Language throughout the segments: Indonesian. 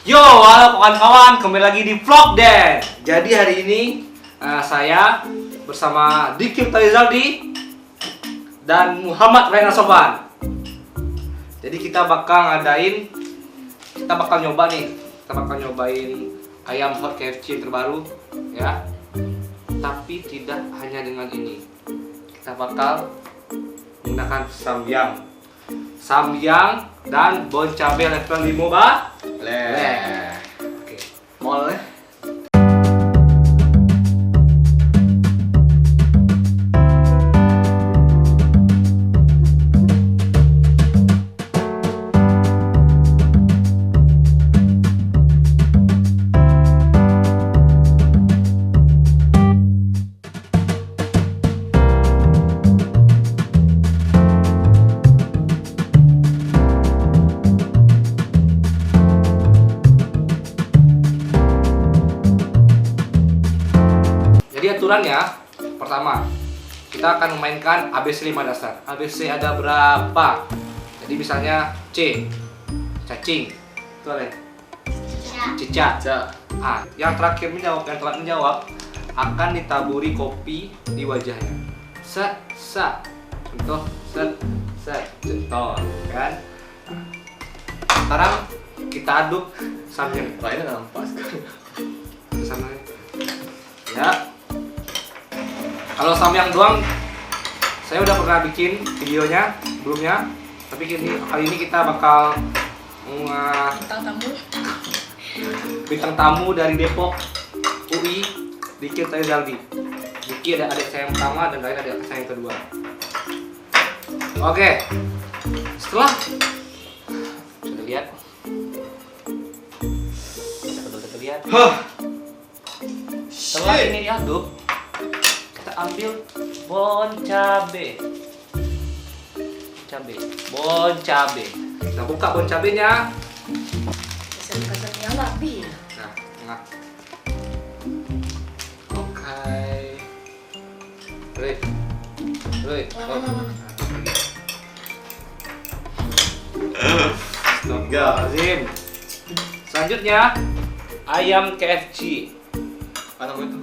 Yo, halo kawan-kawan, kembali lagi di Vlog Den. Jadi hari ini saya bersama Diki Rizaldi dan Muhammad Rena Soban. Jadi kita bakal nyobain ayam hot KFC yang terbaru, ya. Tapi tidak hanya dengan ini, kita bakal menggunakan samyang dan bon cabe level 5 Oke. Mall Jadi aturannya, pertama kita akan memainkan ABC 5 dasar. ABC ada berapa? Jadi misalnya C, cacing, itu apa? Cicak. Yang telat menjawab akan ditaburi kopi di wajahnya. Contoh, contoh, kan? Sekarang kita aduk samyang. lainnya nampak sekali. Ya. Kalau samyang doang, saya udah pernah bikin videonya sebelumnya. Tapi kali ini kita bakal bintang tamu dari Depok UI, Diki Rizaldi. Diki ada adik saya yang pertama dan lain adik saya yang kedua. Oke, setelah sudah lihat, setelah ini diaduk, kita ambil bon cabe. Kita buka bon cabenya. Kesan-kesannya nggak bil. Nah, tengah. Oke. Ready. Astagfirullahaladzim. Selanjutnya ayam KFC. Apa namanya itu?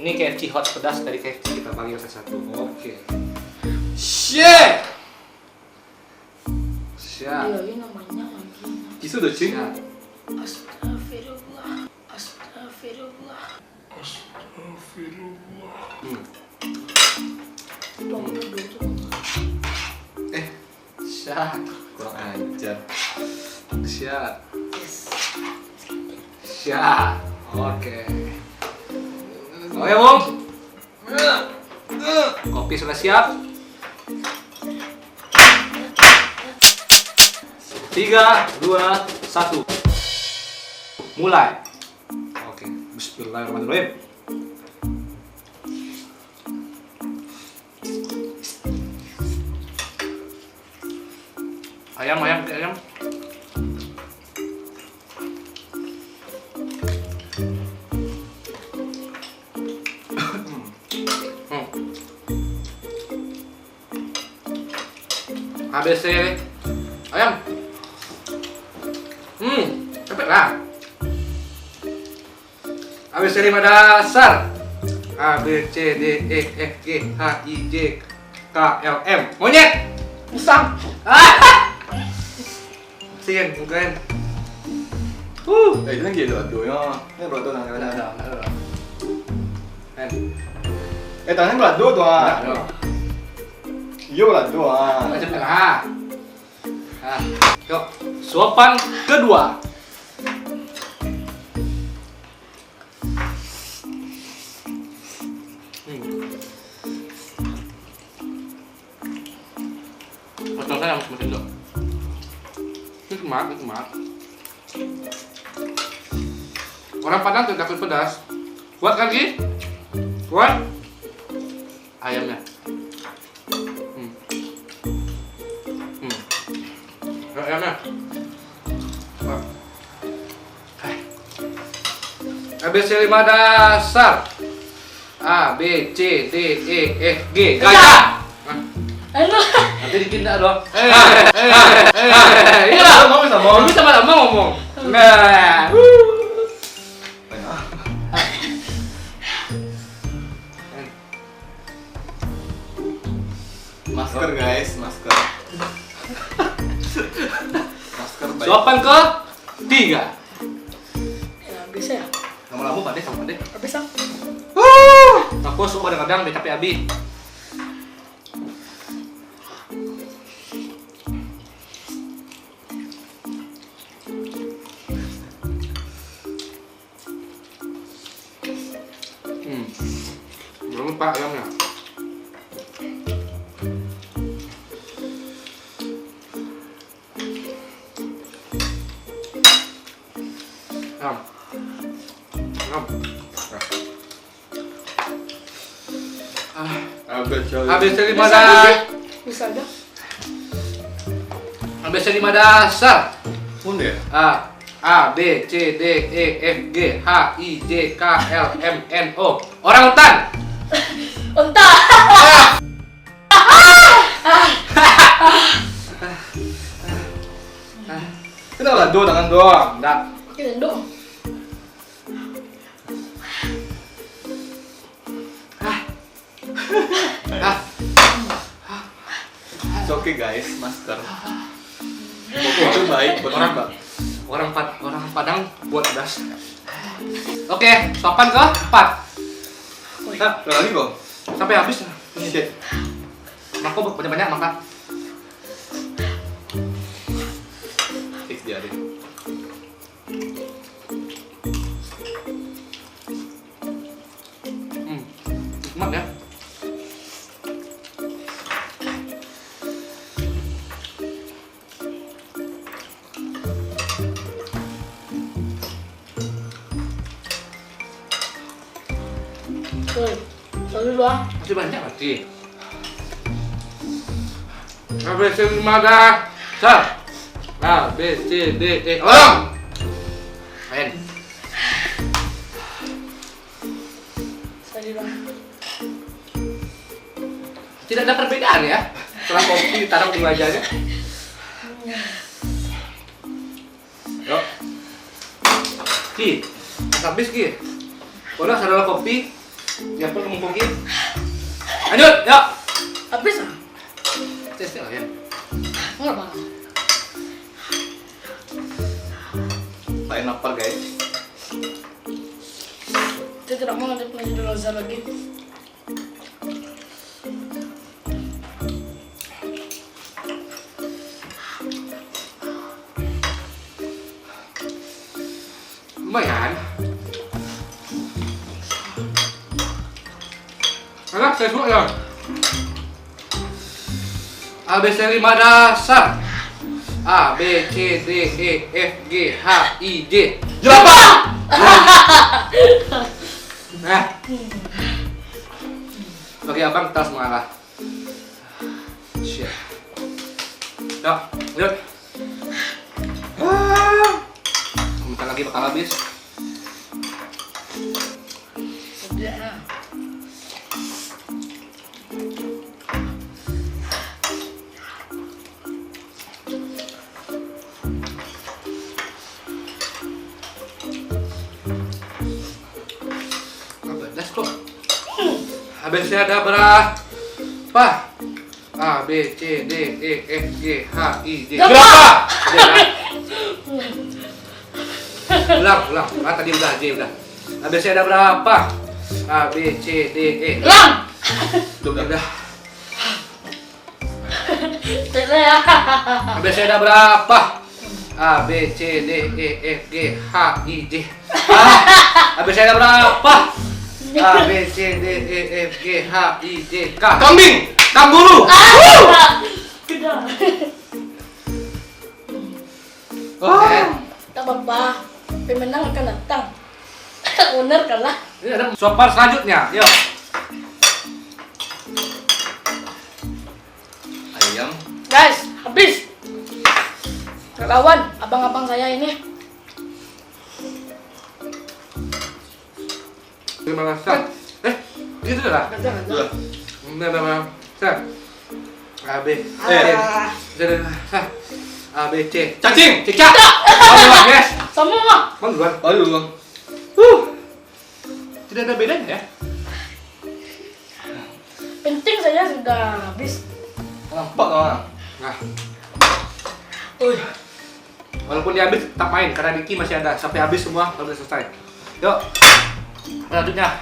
Ini KFC hot pedas dari KFC, kita bagi satu. Oke. Shit! Siap. Iya, ini namanya lagi. Isu udah cing. Siap. Astagfirullah. Tunggu dulu. Siap. Kurang ajar. Siap. Yes. Siap. Oke. Oke, Bung. Kopi sudah siap. 3, 2, 1. Mulai. Oke. Bismillahirrahmanirrahim. Ayam. ABC ayam. Cepet lah. ABC 5 dasar. A B C D E F G H I J K L M. Monyet. Pisang. Sian, bukan. Itu kan gitu aduhnya. Ini berado nang Ada. ada. Kan. Tangan berado tuh ah. Iya berado ah. Cepet lah. Yuk, suapan kedua. Potong saya harus mesin dulu. Ini kemak. Orang Padang tidak takut pedas. Kuat lagi? Kuat? Ayamnya. Ayamnya. ABC 5 dasar. A, B, C, D, E, F, G. Gajah! Halo. Nanti Jadi pindah dong. Iya, ngomong sama. Kamu sama-sama ngomong. Nah. Masker guys, masker. Masker baik. Suapan ke 3. Ya bisa ya. Lama-lama pandai sama pandai. Habis ah. Aku suka kadang-kadang dia capek abi. Belum lupa ayamnya. Ayam. Habis dari Bisa mana? aja sih. Bisa aja. Habis dari mana dasar? Punde. A B C D E F G H I J K L M N O. Orang hutan. Unta. Kita lado tangan doang. Enggak. Kita dong. Ah, It's okay guys, masker. Itu baik buat orang, Pak. orang Padang buat das. Oke, sopan ke 4. Nah, lagi kok. Sampai habis. Shit. Maka banyak-banyak makan. Fix dia deh. Nikmat ya. Tuh. Sorry dulu ah. Masih banyak masih. A B C 5 dasar. A B C D E. Ulang. Main. Sorry dulu. Tidak ada perbedaan ya. Setelah kopi ditaruh di wajahnya. Yuk. Ki, habis Ki. Kalau saudara kopi, ya pun kamu kopi. Lanjut, yuk. Habis ah. Tes ya. Enggak apa. Lain lapar guys. Saya tidak mau ada pengajar dulu lagi. Lumayan. Anak saya suka ya. A B C 5 dasar. A B C D E F G H I J. Jelapa! Nah. Bagi abang tas mengalah. Shit. Yuk, lanjut. Bentar lagi bakal habis. Sudah ah. Let's go. ABC ada berapa? A B C D E F G H I J. Berapa? Berapa? Ulang. Ah, tadi udah J udah. ABC ada berapa? A B C D E. Ulang. Udah. Tidak ya. ABC ada berapa? A B C D E F G H I J. ABC ada berapa? A B C D E F G H I J K. Kambing, kanguru. Tidak. Eh, Tak apa-apa. Pemenang akan datang. Owner kalah. Ini ada sopan selanjutnya. Yuk. Ayam. Guys, habis. Kawan, abang-abang saya ini. Terima kasih. Gitu lah. Kata-kata. Sudah. Udah. A B Ah, A B C. Cacing. Cicak. Oh, guys. sama mah. Bang duluan. Baru bang. Tidak ada bedanya ya. Penting saya sudah habis. Nampak bang. Nah. Walaupun dia habis tetap main karena Diki masih ada sampai habis semua baru selesai. Yuk. Selanjutnya.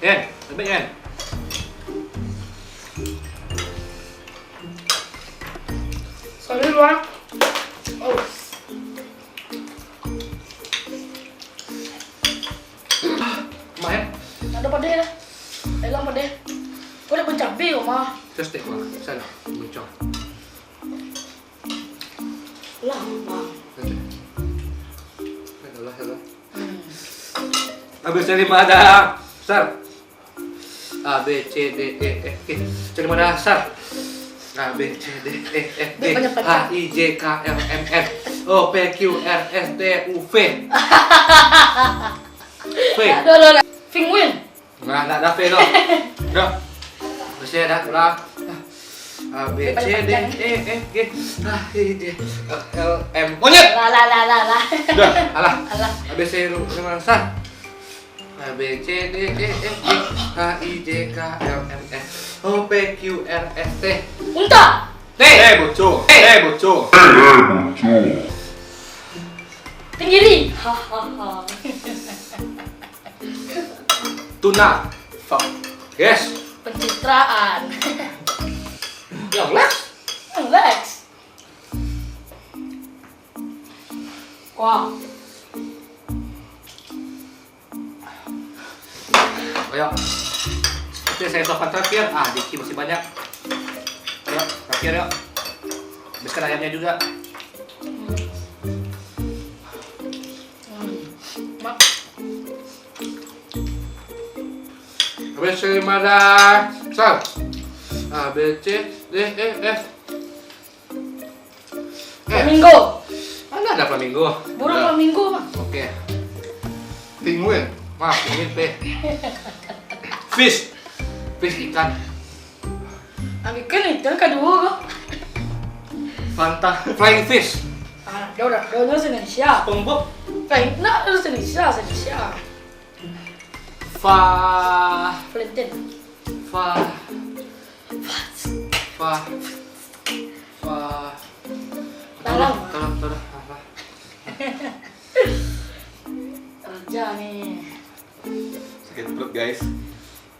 Yen, lebih Yen. Sorry luar. Oh, Main. ada pada ya. Elang pada. Boleh pencabai kok mah. Terus deh, Bang. Sana, muncul. Lah, mah. Hello. Habis dari mana? Sar. A B C D E F G. Dari mana Sar? A B C D E F G H I J K L M N O P Q R S T U V. V. Ada. Penguin. Nah, ada V loh. Udah. Masih ada ulang. A B C D E F G H I J K L M Monyet. Lah. Udah, alah. Alah. A B C lu mana Sar? A B C D E F G H I J K L M N O P Q R S T Unta. T. Bocor. Bocor. Tenggiri. Hahaha. Tuna. Fuck. Yes. Pencitraan. Yang Lex. Lex. Wow. Ayo. Oke, saya sopan terakhir. Diki masih banyak. Ayo, terakhir yuk. Habiskan ayamnya juga. Mak. Habis dari mana? Sal. A B C D E F. Flamingo. Mana ada flamingo? Burung flamingo mah. Oke. Penguin. Maaf, ini P. Fish. Fish ikan. Ambil kan itu kedua kok. Fanta. Flying fish. Dia udah Indonesia. SpongeBob. Flying, nah Indonesia. Fa. Valentine. Fa. Dalam. Tolong. Raja nih. Sakit perut guys.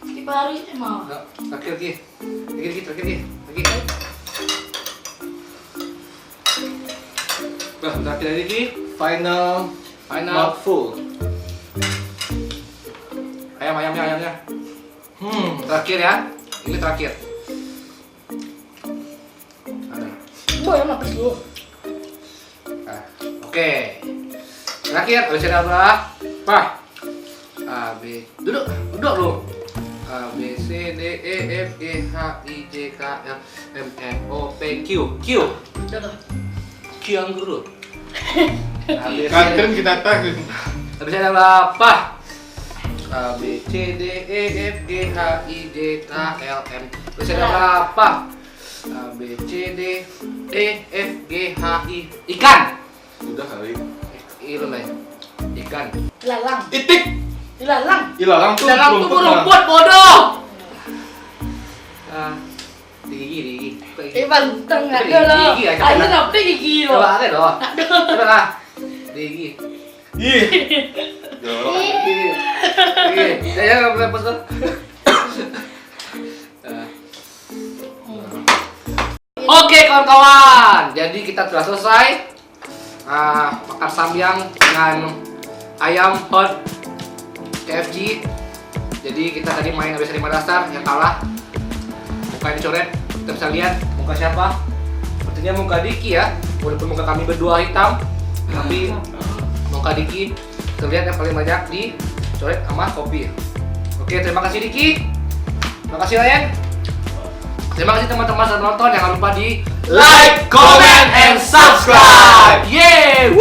Skip hari emang. Enggak, terakhir lagi. Lagi. Nah, terakhir lagi. Final. Final. Mouthful. Ayamnya. Terakhir ya. Ini terakhir. Ada. Boy emang habis lu. Oke. Terakhir, habis ada apa? A B. Duduk lu. A B C D E F G H I J K L M N O P Q. Udah. Q yang guru. Habis Kan kita tahu. habis ada apa? A B C D E F G H I J K L M. Habis ada apa? A B C D E F G H I. Ikan. Udah kali. Itu lah. Ikan. Ilalang. Itik. Ilalang Ilalang tuh tuh rumput, rumput bodoh. Gigi. Banteng Tapi ada lo. gigi aja Ayo pernah. kenapa gigi lo? Coba ada loh. Coba lah. Gigi. Ih. Jorok. Gigi. Saya nggak boleh pesan. Oke kawan-kawan, jadi kita telah selesai makan samyang dengan ayam hot KFC. Jadi kita tadi main ABC 5 dasar, yang kalah muka dicoret. Kita bisa lihat muka siapa. Sepertinya muka Diki ya, walaupun muka kami berdua hitam, tapi muka Diki terlihat yang paling banyak dicoret sama kopi. Oke, terima kasih Diki. Terima kasih Ryan. Terima kasih teman-teman sudah nonton. Jangan lupa di like, comment, and subscribe. Yeay!